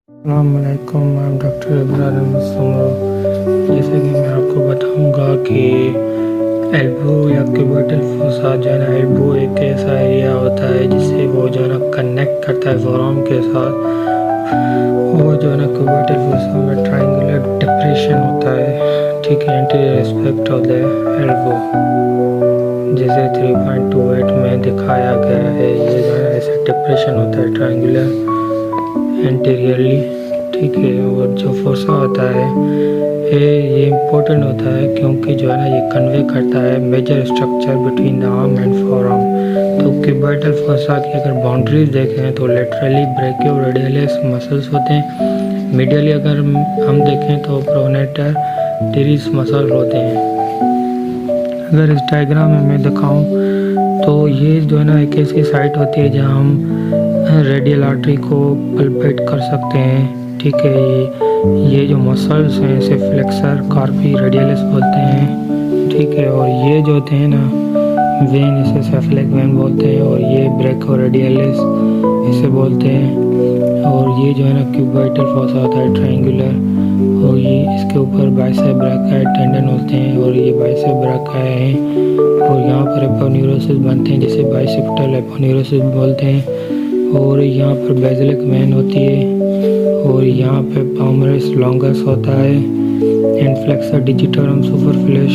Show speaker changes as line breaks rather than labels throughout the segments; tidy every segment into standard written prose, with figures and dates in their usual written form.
अस्सलामुअलैकुम, मैं डॉक्टर इब्राहिम सुमरो। जैसे कि मैं आपको बताऊंगा कि एल्बो या क्यूबिटल फोसा जो है ना, एल्बो एक ऐसा एरिया होता है जिससे वो जो है ना कनेक्ट करता है फोरआर्म के साथ। वो जो है ना क्यूबिटल फोसा में ट्रायंगुलर डिप्रेशन होता है, ठीक है, anterior aspect of the elbow, जैसे 3.28 में दिखाया गया है। ये जो है ऐसा डिप्रेशन होता है ट्रायंगुलर एंटीरियरली, ठीक है। और जो फोसा होता है ये इम्पोर्टेंट होता है क्योंकि जो है ना ये कन्वे करता है major structure between the arm and forearm. तो क्यूबिटल फोसा की अगर बाउंड्रीज देखें तो लेटरली ब्रेकियोरेडियलिस मसल्स होते हैं, मीडियली अगर हम देखें तो प्रोनेटर टेरिस मसल होते हैं। अगर इस डायग्राम में मैं दिखाऊं तो ये जो है ना एक ऐसी साइट होती है जहां हम रेडियल आर्टरी को पल्पेट कर सकते हैं, ठीक है। ये जो मसल्स हैं इसे फ्लेक्सर कार्पी रेडियलिस बोलते हैं, ठीक है। और ये जो होते हैं ना वेन, इसे सेफेलिक वेन बोलते हैं, और ये ब्रेकियोरेडियलिस इसे बोलते हैं। और ये जो है ना क्यूबिटल फोसा होता है ट्रायंगुलर, और ये इसके ऊपर बाइसेप ब्रैकियाई टेंडन होते हैं, और ये बाइसेप ब्रैकियाई हैं। और यहाँ पर एपोन्यूरोसिस बनते हैं जिसे बाइसेप्टल एपोन्यूरोसिस बोलते हैं। और यहाँ पर बेसिलिक वेन होती है, और यहाँ पे पामरेस लॉन्गस होता है, एंड फ्लेक्सर डिजिटोरम सुपरफिशियलिस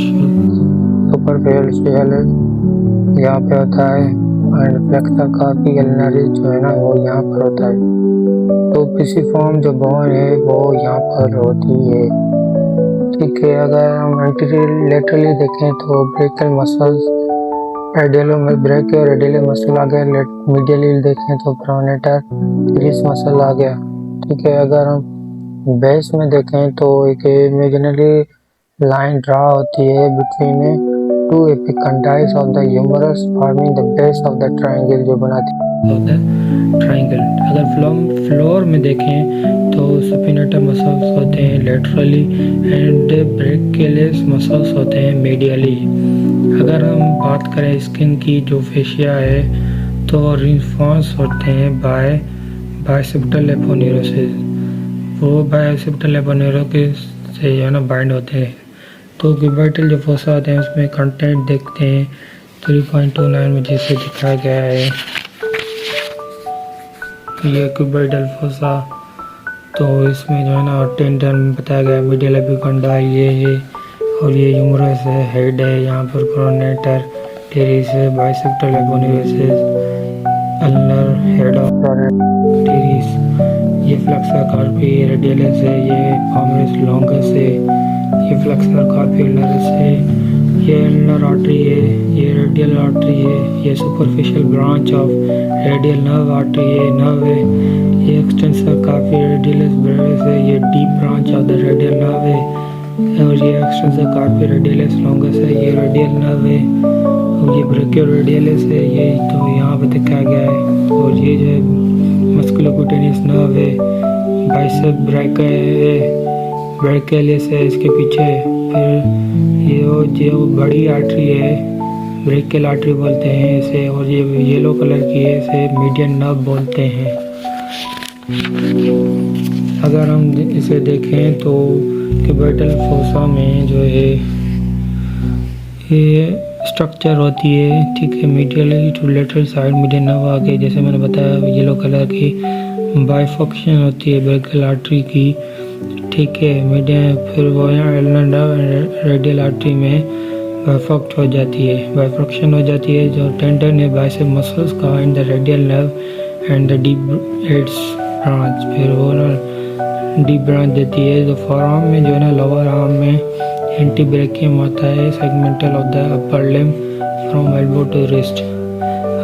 यहाँ पे होता है, एंड फ्लेक्सर कार्पी अल्नरिस जो है ना वो यहाँ पर होता है। तो पिसिफॉर्म जो बोन है वो यहाँ पर होती है, ठीक है। अगर हम एंटीरियर लेटरली देखें तो ब्रेकियल मसल्स रेडियलो में ब्रेकियो रेडियली मसल आ गया, मीडियली देखें तो प्रोनेटर टेरिस मसल आ गया, ठीक है। अगर हम बेस में देखें तो एक इमेजिनरी लाइन ड्रा होती है between two epicondyles of the humerus forming the base of the triangle, जो बनाती है ट्रायंगल। अगर फ्लोर में देखें तो सुपिनेटर मसल्स होते हैं लेटरली, एंड ब्रेकियलिस मसल्स होते हैं मीडियली। अगर हम बात करें स्किन की, जो फेशिया है तो रिन्फोर्स होते हैं बाइसेप्टल एपोन्यूरोसिस, वो बाइसेप्टल एपोन्यूरोसिस से जो है ना बाइंड होते हैं। तो क्यूबिटल जो फोसा होते हैं उसमें कंटेंट देखते हैं 3.29 में जैसे दिखाया गया है। ये क्यूबिटल फोसा, तो इसमें जो है ना टेंडन बताया गया है, मीडियल एपिकंडाइल ये है, और ये ह्यूमरस है, हेड है, यहाँ पर प्रोनेटर टेरिस है, bicipital aponeurosis, ulnar head of teres, ये फ्लेक्सर कार्पी रेडियलिस है, ये पामरेस लॉन्गस है, ये फ्लेक्सर कार्पी अल्नरिस है, ये अल्नर आर्टरी है, ये रेडियल आर्टरी है, ये superficial branch of radial nerve artery है, नर्व है, ये एक्सटेंसर कार्पी रेडियलिस ब्रेविस है, ये deep branch of the radial nerve है, और ये एक्सटेंसर कार्पी रेडियलिस लॉन्गस है, ये रेडियल नर्व है, और ये ब्रेकियोरेडियलिस है, ये तो यहाँ पे दिखाया गया है। और ये जो है मस्कुलोक्यूटेनियस नर्व है, बाइसेप ब्रैकियलिस है इसके पीछे। फिर ये जो बड़ी आर्टरी है ब्रेकियल आर्टरी बोलते हैं इसे, और ये येलो कलर की है, इसे मीडियन नर्व बोलते हैं। अगर हम इसे देखें तो क्यूबिटल फोसा में जो है ये स्ट्रक्चर होती है, ठीक है। Medially to lateral side median nerve आगे, जैसे मैंने बताया येलो कलर की बाइफॉक्शन होती है ब्रेकियल आर्टरी की, ठीक है, मीडियन। फिर वो यहाँ अल्नर नर्व रेडियल आर्टरी में बाइफॉक्ट हो जाती है, बाइफॉक्शन हो जाती है, जो टेंडन है बाइसेप मसल्स का and the radial nerve and the deep aids branch, फिर वो ना डीप ब्रांच देती है। जो फॉरआर्म में जो है ना लोअर आर्म में एंटी ब्रेकियम होता है, segmental of the upper limb from elbow to wrist.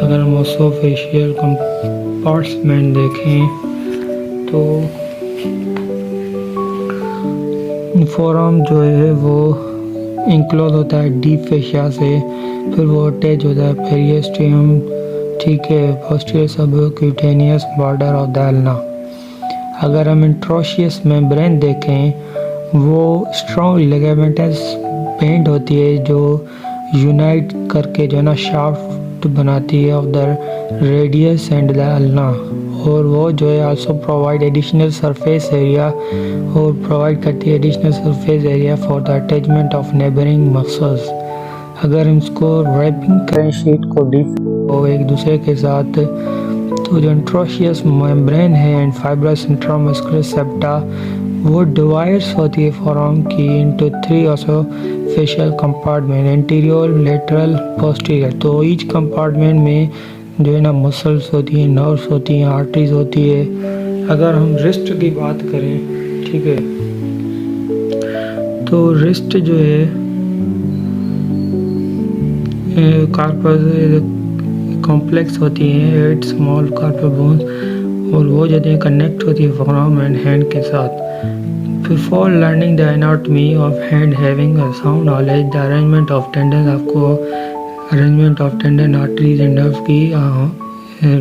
अगर हम ओसोफेशियल कंपार्टमेंट देखें तो फॉरआर्म जो है वो इंक्लोज होता है डीप फेशिया से, फिर वो अटैच होता है पेरियस्टियम, ठीक है, posterior subcutaneous border of the ulna. अगर हम इंट्रोशियस मेम्ब्रेन देखें वो स्ट्रॉन्ग लिगामेंटस बैंड होती है जो यूनाइट करके जो है ना शाफ्ट बनाती है of the radius and the ulna, और वो जो है also provide additional surface area और प्रोवाइड करती है additional surface area for the attachment of neighbouring muscles. अगर हम इसको रैपिंग करें शीट को डीप को एक दूसरे के साथ, तो जो इंट्रोशियस मेम्ब्रेन है एंड फाइब्रस इंट्रामस्कुलर सेप्टा वो डिवाइड्स होती है फॉरआर्म की into 3 osseofascial compartment, anterior, lateral, posterior. तो ईच कंपार्टमेंट में जो है ना मसल्स होती हैं, नर्व्स होती हैं, आर्टरीज होती है। अगर हम रिस्ट की बात करें, ठीक है, तो रिस्ट जो है कार्पस कॉम्प्लेक्स होती हैं 8 स्मॉल कार्पल बोन्स, और वो जो है कनेक्ट होती है फोरआर्म एंड हैंड के साथ। Before learning the anatomy of hand having a sound knowledge the arrangement of tendon, आपको arrangement of tendon, arteries and nerves की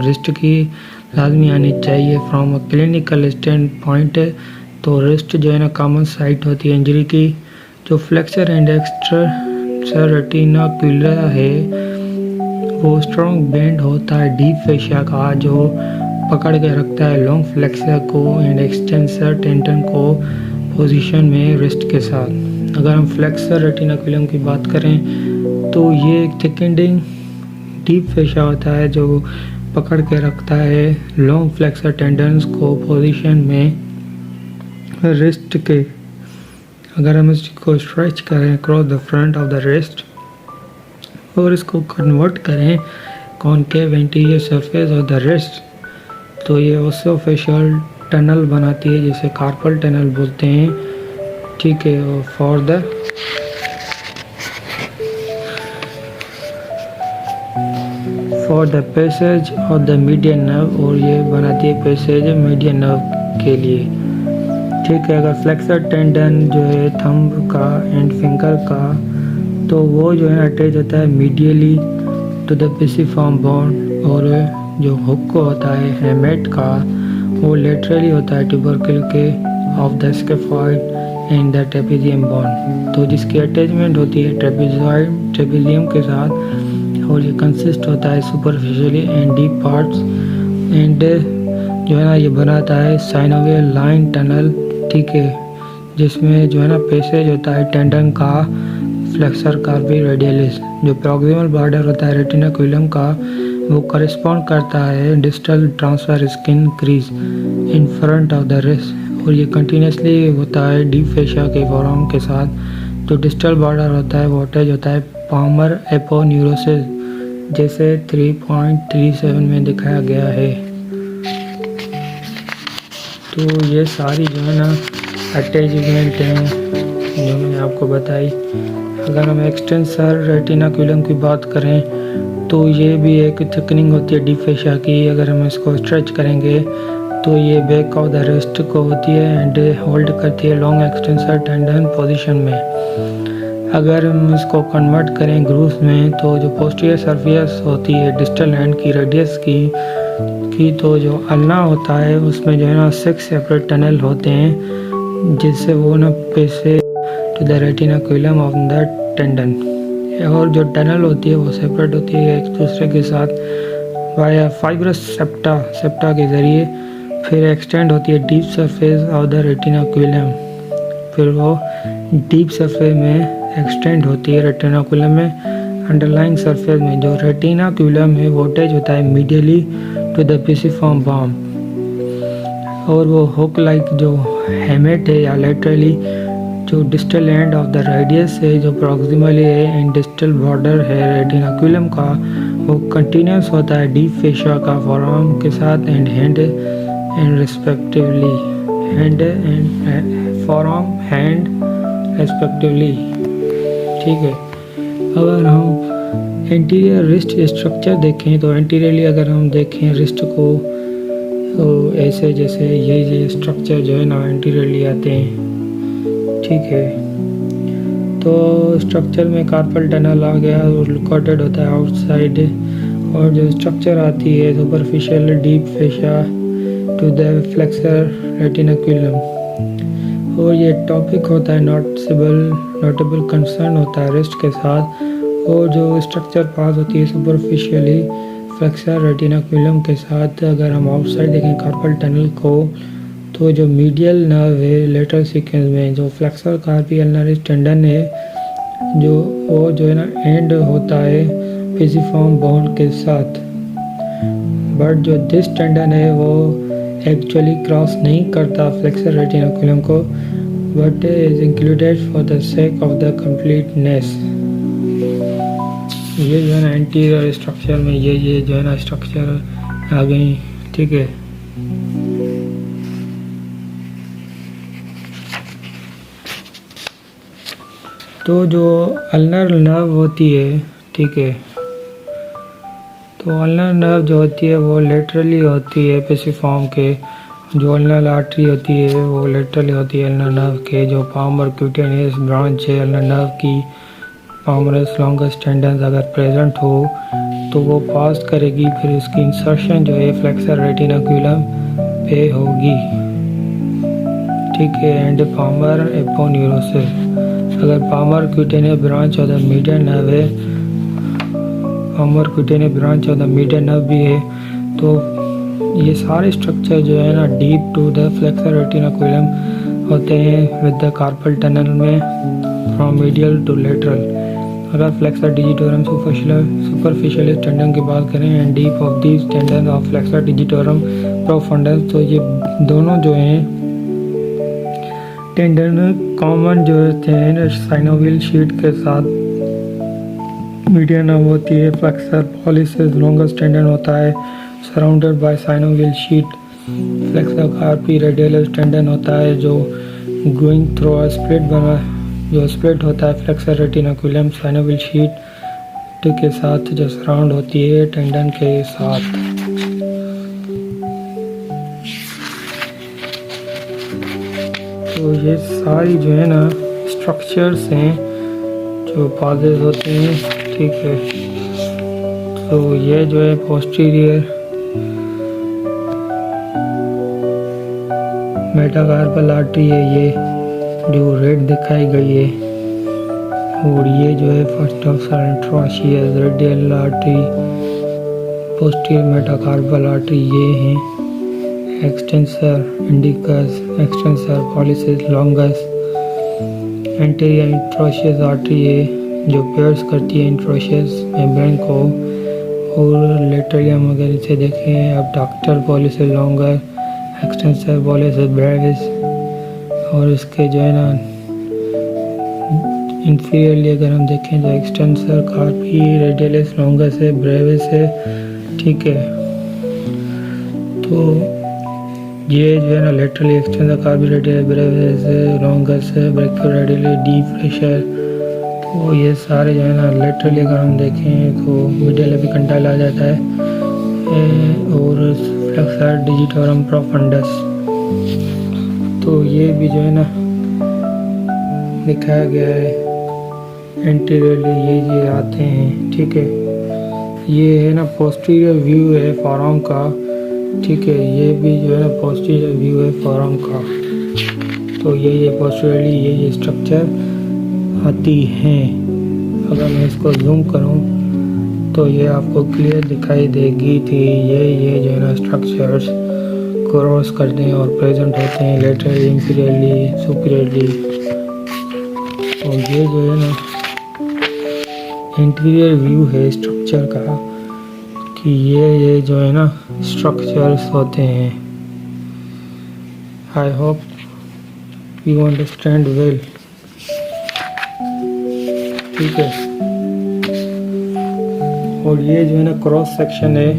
रिस्ट की लाजमी आनी चाहिए from a clinical stand point. तो रिस्ट जो है ना कॉमन साइट होती है इंजरी की। जो फ्लेक्सर एंड एक्सटेंसर रेटिनाकुलर है वो स्ट्रॉन्ग बेंड होता है डीप फेशिया का, जो पकड़ के रखता है लॉन्ग फ्लेक्सर को एंड एक्सटेंसर टेंडन को पोजीशन में रिस्ट के साथ। अगर हम फ्लेक्सर रेटिनाकुलम की बात करें तो ये एक थिकनिंग डीप फेशिया होता है जो पकड़ के रखता है लॉन्ग फ्लेक्सर टेंडन्स को पोजीशन में रिस्ट के। अगर हम इसको स्ट्रेच करें across the front of the wrist और इसको कन्वर्ट करें concave anterior surface of the wrist, तो ये ओसियोफेशियल टनल बनाती है जिसे कार्पल टनल बोलते हैं, ठीक है। और for the passage of the median nerve, और ये बनाती है पैसेज मीडियन नर्व के लिए, ठीक है। अगर फ्लेक्सर टेंडन जो है थंब का एंड फिंगर का, तो वो जो है अटैच होता है medially to the pisiform bone, और जो हुक होता है हेमेट का वो लेटरली होता है ट्यूबरकल के of the scaphoid and the trapezium bone, तो जिसकी अटैचमेंट होती है ट्रेपेजियम के साथ, और ये कंसिस्ट होता है superficially and deep parts, and जो है ना ये बनाता है साइनोवियल लाइन टनल, ठीक है, जिसमें जो है ना पैसेज होता है टेंडन का, फ्लेक्सर कार्पी रेडियलिस। जो प्रॉक्सिमल बॉर्डर होता है रेटिनाकुलम का वो करस्पॉन्ड करता है distal transfer skin crease in front of the wrist, और ये कंटिन्यूसली होता है डीप फेशिया के फोरआर्म के साथ। जो डिस्टल बॉर्डर होता है वो अटैच होता है पामर एपोन्यूरोसिस, जैसे 3.37 में दिखाया गया है। तो ये सारी जो है ना अटैचमेंट हैं जो मैंने आपको बताई। अगर हम एक्सटेंसर रेटिनाकुलम की बात करें तो ये भी एक थिकनिंग होती है डीप फेशिया की। अगर हम इसको स्ट्रेच करेंगे तो ये बैक ऑफ द रिस्ट को होती है एंड होल्ड करती है लॉन्ग एक्सटेंसर टेंडन पोजीशन में। अगर हम इसको कन्वर्ट करें ग्रूव्स में, तो जो पोस्टीरियर सरफेस होती है डिस्टल हैंड की रेडियस की, तो जो अल्ना होता है उसमें जो है ना 6 सेपरेट टनल होते हैं, जिससे वो ना passes to the retinaculum of the tendon, और जो टनल होती है वो सेपरेट होती है एक दूसरे के साथ वाया फाइब्रस सेप्टा के ज़रिए, फिर एक्सटेंड होती है deep surface of the retinaculum, फिर वो डीप सरफेस में एक्सटेंड होती है रेटिनाकुलम में। अंडरलाइंग सरफेस में जो रेटिनाकुलम है वो अटैच होता है medially to the pisiform bone, और वो हुक लाइक जो हेमेट है या लेटरली जो distal end of the radius है जो प्रॉक्सिमली है एंड डिस्टल बॉर्डर है रेटिनाकुलम का, वो कंटिन्यूस होता है डीप फेशिया का फोरआर्म के साथ and hand and respectively, hand and forearm hand respectively, ठीक है। अगर हम एंटीरियर रिस्ट स्ट्रक्चर देखें तो एंटीरियरली अगर हम देखें रिस्ट को, तो ऐसे जैसे ये स्ट्रक्चर जो है ना एंटीरियरली आते हैं, ठीक है। तो स्ट्रक्चर में कार्पल टनल आ गया और लोकेटेड होता है आउटसाइड, और जो स्ट्रक्चर आती है superficial deep fascia to the flexor retinaculum, और ये टॉपिक होता है नोटेबल कंसर्न होता है रिस्ट के साथ, और जो स्ट्रक्चर पास होती है सुपरफिशियली फ्लेक्सर रेटिनाकुलम के साथ अगर हम आउटसाइड देखें कार्पल टनल को, तो जो मीडियल नर्व है लेटरल सीक्वेंस में, जो फ्लेक्सर कार्पी अल्नरिस टेंडन है, जो वो जो है ना एंड होता है पिजिफॉर्म बोन के साथ। बट जो दिस टेंडन है वो एक्चुअली क्रॉस नहीं करता फ्लेक्सर रेटिनाकुलम को, but is included for the sake of the completeness. ये जो है ना एंटीरियर स्ट्रक्चर में ये जो है ना स्ट्रक्चर आ गई, ठीक है। तो जो अल्नर नर्व होती है, ठीक है, तो अल्नर नर्व जो होती है वो लेटरली होती है पिसिफॉर्म के। जो अल्नर आर्टरी होती है वो लेटरली होती है अल्नर नर्व के। जो पामर क्यूटेनियस ब्रांच है अल्नर नर्व की, पामरस लॉन्गस टेंडन्स अगर प्रेजेंट हो तो वो पास करेगी, फिर उसकी इंसर्शन जो है फ्लेक्सर रेटिनाकुलम पे होगी, ठीक है। एंड पामर एपोन्यूरोसिस, अगर palmar cutaneous branch of the median nerve है, palmar cutaneous branch of the median nerve भी है, तो ये सारे स्ट्रक्चर जो है ना deep to the flexor retinaculum होते हैं विद द कार्पल टनल में फ्रॉम मीडियल टू लेटरल। अगर फ्लेक्सर डिजिटोरम सुपरफिशियल टेंडन की बात करें and deep of these tendon of flexor digitorum profundus, तो ये दोनों जो हैं टेंडन कॉमन जो होते हैं साइनोवियल शीट के साथ मीडियन नर्व होती है। फ्लेक्सर पॉलिसिस लॉन्गेस्ट टेंडन होता है surrounded by synovial sheet. Flexor carpi radialis tendon होता है जो गोइंग थ्रू अ स्प्लिट बना, जो स्प्लिट होता है फ्लेक्सर रेटिनाकुलम साइनोवियल शीट के साथ जो सराउंड होती है टेंडन के साथ। तो ये सारी जो है ना स्ट्रक्चर्स हैं जो पाजेज होते हैं, ठीक है। तो ये जो है पोस्टीरियर मेटाकार्पल आर्टरी है, ये जो रेड दिखाई गई है, और ये जो है first of interosseous radial artery, posterior metacarpal artery ये हैं। Extensor indicus, extensor pollicis longus, anterior interosseous artery है जो पेयर्स करती है इंट्रोशियस मेम्ब्रेन को, और लेटरली हम अगर इसे देखें अब doctor pollicis longer, extensor pollicis Brevis, और इसके जो है ना इंफीरियरली अगर हम देखें तो एक्सटेंसर कार्पी रेडियलिस लॉन्गस है, ब्रेविस है, ठीक है। तो ये जो है ना लेटरली एक्सटेंसर कार्पी रेडियलिस ब्रेविस है, लॉन्गस है, ब्रैकियोरेडियली डीप प्रेशर। तो ये सारे जो है ना लेटरली अगर हम देखें तो मीडियल एपिकंटाइल आ जाता है, और फ्लेक्सर डिजिटोरम प्रोफंडस। तो ये भी जो है ना दिखाया गया है एंटीरियरली, ये आते हैं, ठीक है। ये है ना पोस्टीरियर व्यू है फॉरआर्म का, ठीक है। ये भी जो है ना पोस्टीरियर व्यू है फॉरआर्म का। तो ये पोस्टीरियरली ये स्ट्रक्चर आती हैं। अगर मैं इसको जूम करूं तो ये आपको क्लियर दिखाई देगी थी। ये जो है ना स्ट्रक्चर्स क्रॉस करते हैं और प्रेजेंट होते हैं लेटरली, इंफीरियरली, सुपीरियरली। और ये जो है ना इंटीरियर व्यू है स्ट्रक्चर का, कि ये जो है ना स्ट्रक्चर्स होते हैं। I hope you understand well, ठीक है। और ये जो है ना क्रॉस सेक्शन है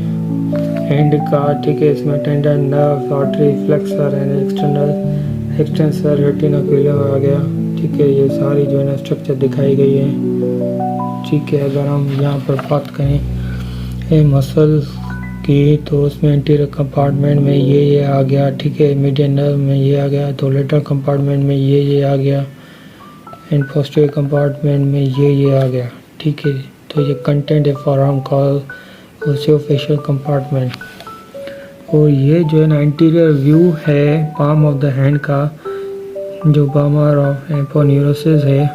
हैंड का, ठीक है। इसमें tendon, nerve, artery, flexor and extensor retinaculum आ गया, ठीक है। ये सारी जो है ना स्ट्रक्चर दिखाई गई है, ठीक है। अगर हम यहाँ पर बात करें मसल की, तो उसमें एंटीरियर कंपार्टमेंट में ये आ गया, ठीक है। मीडियन नर्व में ये आ गया, तो लेटरल कंपार्टमेंट में ये आ गया, एंड पोस्टीरियर कंपार्टमेंट में ये आ गया, ठीक है। तो ये कंटेंट है फॉरआर्म कॉल्ड ओसियोफेशियल कंपार्टमेंट। और ये जो है ना इंटीरियर व्यू है पाम ऑफ द हैंड का, जो पामर ऑफ एपोन्यूरोसिस है,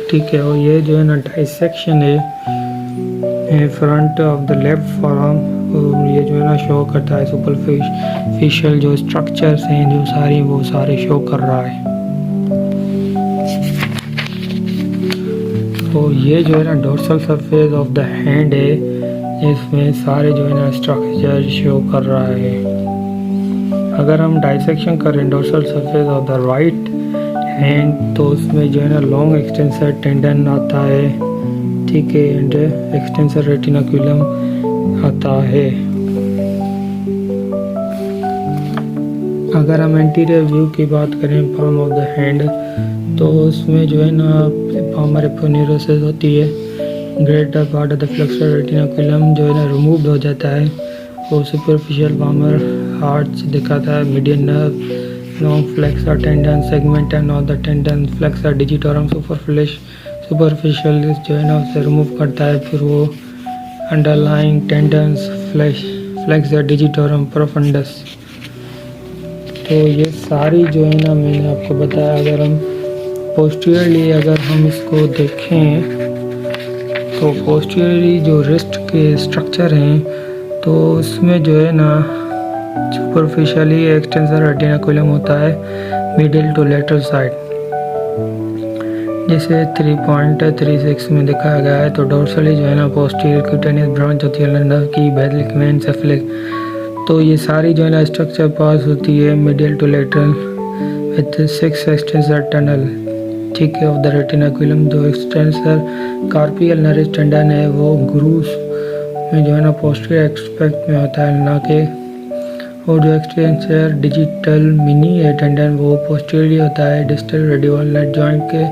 ठीक है। और ये जो है ना डाइसेक्शन है front of the left forearm, ये जो है ना शो करता है सुपरफिशियल जो स्ट्रक्चर्स हैं जो वो सारे शो कर रहा है। तो ये जो है ना dorsal surface of the hand है, इसमें सारे जो है ना स्ट्रक्चर शो कर रहा है। अगर हम डाइसेक्शन करें dorsal surface of the right hand, तो उसमें जो है ना लॉन्ग एक्सटेंसर टेंडन आता है, ठीक है, एंड एक्सटेंसर रेटिनाकुलम आता है। अगर हम एंटीरियर व्यू की बात करें पाम ऑफ द हैंड, तो उसमें जो है ना पामर एपोनेरोसिस होती है, greater part of the flexor retinaculum जो है ना रिमूव्ड हो जाता है और सुपरफिशियल पामर हार्ट से दिखाता है। Median nerve, long flexor tendon, segmentation of the tendon, flexor digitorum superficial जो है ना उसे रिमूव करता है। फिर वो underlying tendons, flexor digitorum profundus. तो ये सारी जो है ना मैंने आपको बताया। अगर हम पोस्टीरियरली अगर हम इसको देखें, तो पोस्टीरियरली जो रिस्ट के स्ट्रक्चर हैं, तो उसमें जो है ना सुपरफिशियली एक्सटेंसर रेटिनाकुलम होता है मिडिल टू लेटरल साइड, जैसे 3.36 में दिखाया गया है। तो डोर्सली जो है ना पोस्टीरियर क्यूटेनियस ब्रांच होती है नर्व की, बेसिक वेन, सेफलिक। तो ये सारी जो है ना स्ट्रक्चर पास होती है middle to lateral with 6 extensor tunnel, ठीक है, ऑफ द रेटिनाकुलम। जो एक्सटेंसर कार्पियल नर्व टेंडन है वो ग्रूव्स में जो है ना पोस्टीरियर एस्पेक्ट में होता है, ना कि, और जो एक्सटेंसर डिजिटल मिनी है टेंडन वो पोस्टीरियरली होता है डिस्टल रेडियोल्नर जॉइंट के।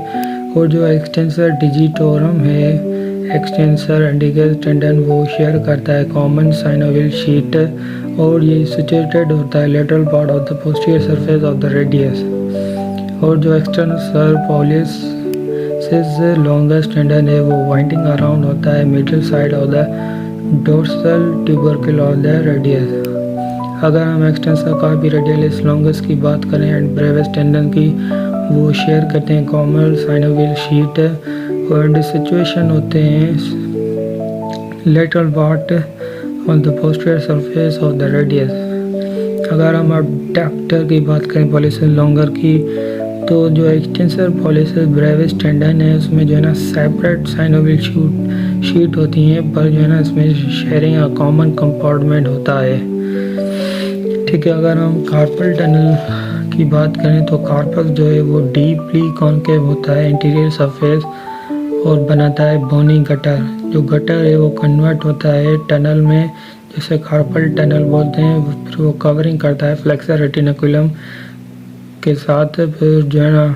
और जो एक्सटेंसर डिजिटोरम है एक्सटेंसर इंडिकस टेंडन वो शेयर करता है कॉमन साइनोवियल शीट, और ये सिचुएटेड होता है lateral part of the posterior surface of the radius. और जो एक्सटेंसर पॉलिसिस लॉन्गेस्ट टेंडन है वो वाइंडिंग अराउंड होता है middle side of the dorsal tubercle of the radius. अगर हम एक्सटेंसर कार्पी रेडियलिस लॉन्गेस्ट की बात करें एंड ब्रेविस टेंडन की, वो शेयर करते हैं कॉमन साइनोवियल शीट, और सिचुएशन होते हैं lateral part on the posterior surface of the radius. अगर हम अबडक्टर की बात करें पॉलिसिस लॉन्गर की, तो जो एक्सटेंसर पॉलिसिस ब्रेविस टेंडन है उसमें जो है ना सेपरेट साइनोवियल शीट होती हैं, पर जो है ना इसमें शेयरिंग अ कॉमन कंपार्टमेंट होता है, ठीक है। अगर हम कार्पल टनल की बात करें, तो कार्पस जो है वो डीपली कॉन्केव होता है इंटीरियर सरफेस और बनाता है बोनी गटर। जो गटर है वो कन्वर्ट होता है टनल में, जिसे कार्पल टनल बोलते हैं। फिर वो कवरिंग करता है फ्लेक्सर रेटिनाकुलम के साथ। फिर जो है ना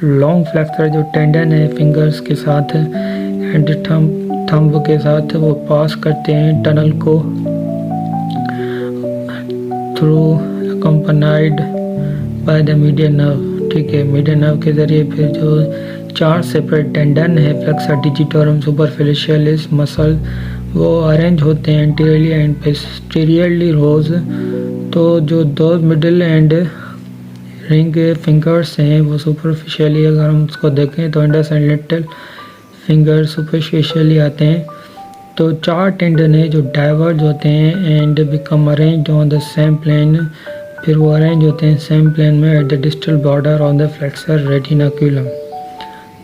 लॉन्ग फ्लेक्सर जो टेंडन है फिंगर्स के साथ एंड थंब के साथ वो पास करते हैं टनल को through accompanied by the median nerve, ठीक है। मीडियन नर्व के ज़रिए फिर जो 4 सेपरेट टेंडन है फ्लेक्सर डिजिटोरम सुपरफिशियलिस मसल वो अरेंज होते हैं एंटीरियरली एंड पोस्टीरियरली रोज। तो जो 2 मिडिल एंड रिंग फिंगर्स हैं वो सुपरफिशियली, अगर हम उसको देखें तो index and little finger superficially आते हैं। तो 4 टेंडन है जो डाइवर्ज होते हैं and become arranged on the same plane, फिर वो अरेंज होते हैं सेम प्लेन में at the distal border on the flexor retinaculum.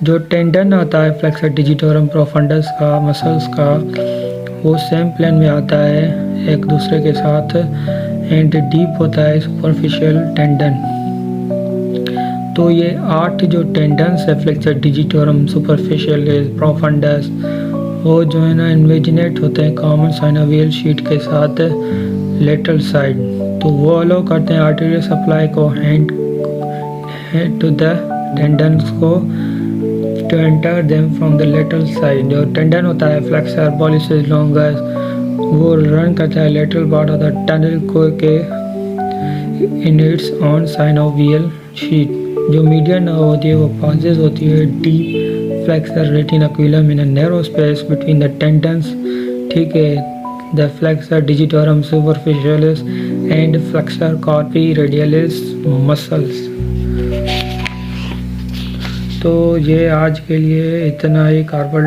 जो टेंडन आता है फ्लेक्सर डिजिटोरम प्रोफंडस का, मसल्स का, वो सेम प्लेन में आता है एक दूसरे के साथ एंड डीप होता है सुपरफिशियल टेंडन। तो ये 8 जो टेंडन्स है फ्लेक्सर डिजिटोरम सुपरफिशियल प्रोफंडस, वो जो है ना इन्वेजिनेट होते हैं कॉमन साइनोवियल शीट के साथ लेटरल साइड। तो वो अलो करते हैं आर्टेरियल सप्लाई को हैंड टू द टेंडन्स को to enter them from the lateral side. जो टेंडन होता है फ्लेक्सर पॉलिसिस लॉन्गस वो रन करता है lateral part of the tunnel को के in its own synovial sheath. जो मीडियन नर्व होती है वो पासेस होती है deep flexor retinaculum in a narrow space between the tendons, ठीक है, the flexor digitorum superficialis and flexor carpi radialis muscles. तो ये आज के लिए इतना ही कार्पल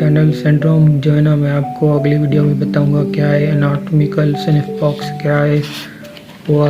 टनल सिंड्रोम जो है ना, मैं आपको अगली वीडियो में बताऊंगा क्या है। एनाटॉमिकल सिग्निफिकेंस क्या है वो